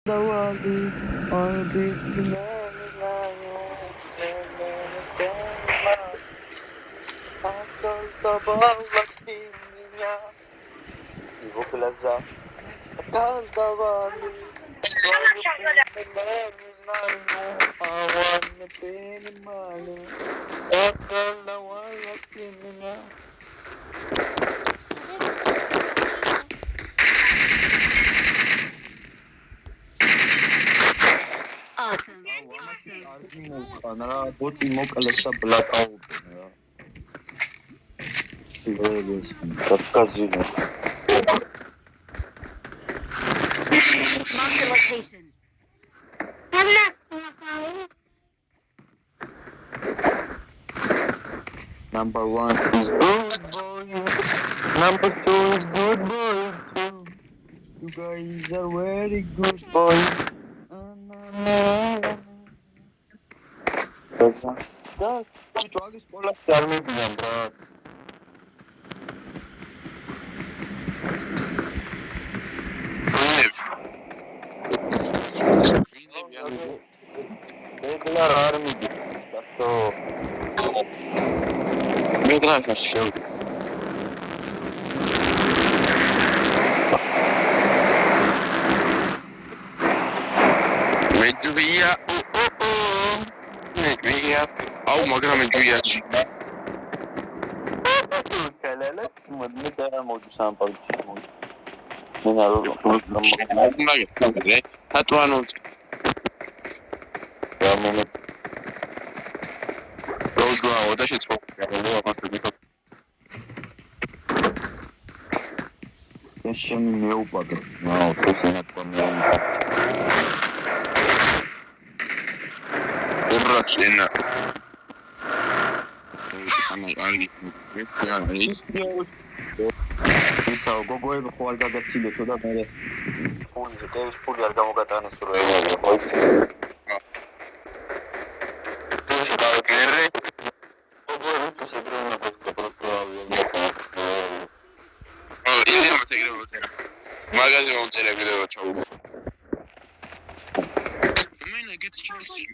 Dawali, I'll be the Boti mokalesa blackout. Mark the location. Number 1 is good boy. Number 2 is good boy too. You guys are very good boys. Да, чувак из поля стальный блин, брат. Regular army, так что... Мне нравится все. Медведя, медведя. Au magara медведя. Kalala, madne tara modu sample. Minaro, That one was. a minute. Go down. That shit's Deixa meu padrão. Não, tô sem a tua minha. Urrasina. ისა გოგოები ხო არ გაგაცილეთო და მე ფული არ გამოგატანეს რო ეგრე ხო Gere. გოგოები თუ შეგროვნა Oh, ile ma segredo c'era. Magazine non c'era credo ciao. Man, I get to choose you.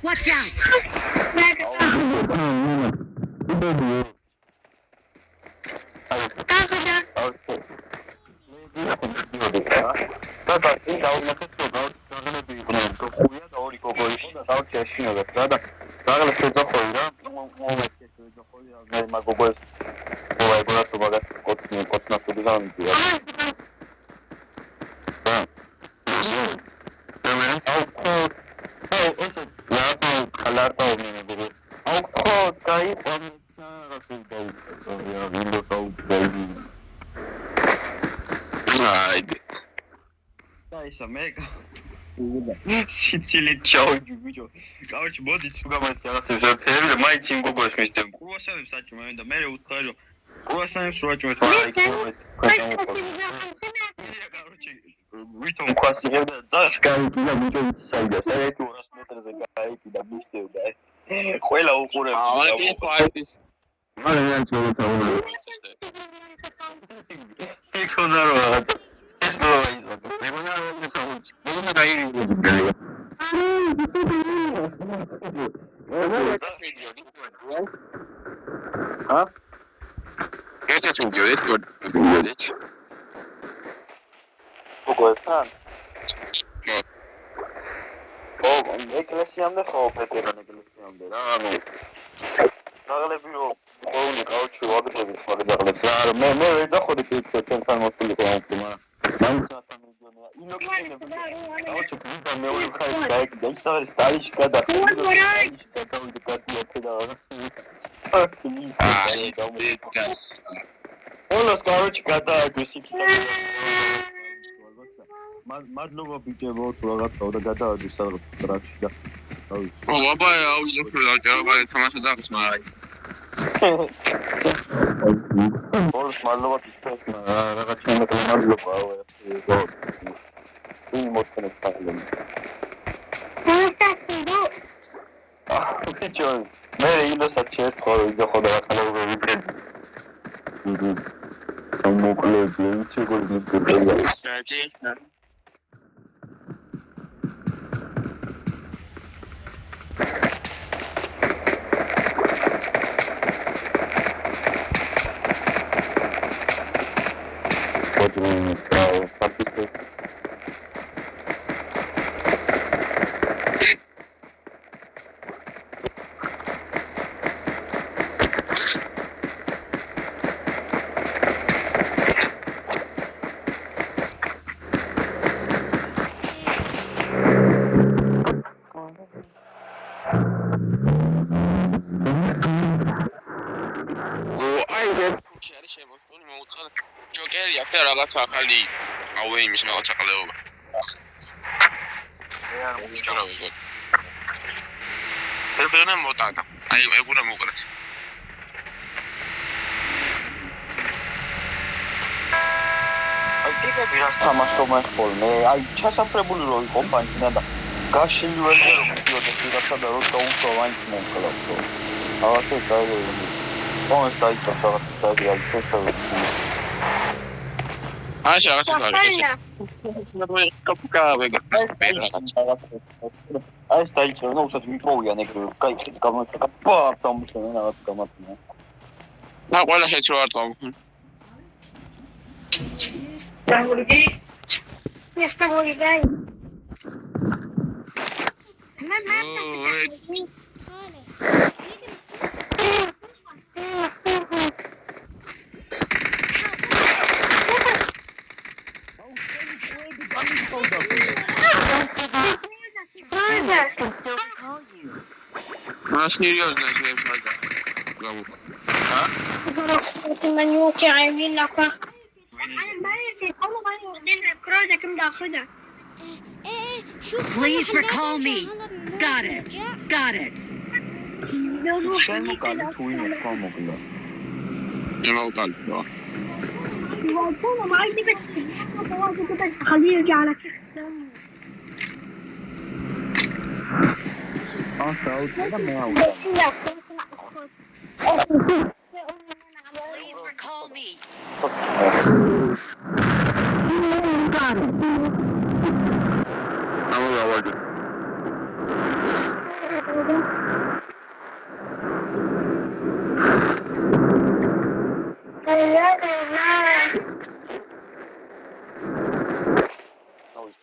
Watch out! Сицилий чау бიჭო. Короче, მოდით უგამაც რაღაცებს ვფერები და მაინც იმ გოგოს მისდევ. კრუასანებს საჭმევენ და მე უთხარი რომ კრუასანებს რო აჭმევთ მაინც. Короче, ვითომ ქვასიღებ და ძას გაიგია ბიჭო საიდა. საერთო 200 მეტრზე გაიგია მისდევ და ყველა უყურებს. I like it. მალე მოგთავაზე. იქონა რა. ეს რა ის Huh? Este es un dios, Poco está. No. Oh, ეკლესიამდე ხო პეტერან ეკლესიამდე რა, ანუ დაღლები რომ ყოველი კაუჩი ვაგდები მაგდაღლებს რა, მე ვერ დახოდი თქვენთან მოსულიყო ამ მაგრამ მაინც სამილიონია. ინოქინები კაუჩი გზიდან მეორე მხარეს გაიგდა, ის არის დაიში გადახდა. გავიდე კატიათე და Όλოს კაუჩი გადააგდეს იქ და მადლობა ბიჭებო თუ რაღაცა და გადავადის რაღაც ტრაქში და Oh, აბა აუზოფრე აბა თამაშა დაღს მაგრამ Όλოს მადლობა თქვენს რაღაც შემოკლე მადლობა იმ მოწონეს თალენ ბიჭო მე ილოსაც შეეთხო ვიდეო და ახლა ვიბრე მოკლე ძეცი გოლის გოლი საჭი ჯოკერი აქვს და რაღაც ახალი აუეიმის რაღაცა ყლეობა. ფერფერნა მოტანა. აი ეგუნა მოკრეთ. აი ტიპები რას თამაშობ ხოლმე? აი ჩასაფრებული რო იყო პანჩინა და გაშინველი რომ მიდიოდეს ვიღაცა და რო დაუშვა ვაინც მომკლავო. ავასე დაირო. მომეს დაიწყო რაღაც დაირი აი შესავე. აი რაღაცა აი დაიწყო ნუ უცად მიპოვიან ეგრე გაიხეთ გამოიწვა პა დამუშავე რაღაც გამართნა. და ყველა შეც რო არ ტყავ. Yes, probably right. Can still recall you. Маш серьезно, я правда. Please recall me. Got it. Got it. შენ მოკალი თუ იმ მომოგლა. Я молчал. და მე Please recall me. I'm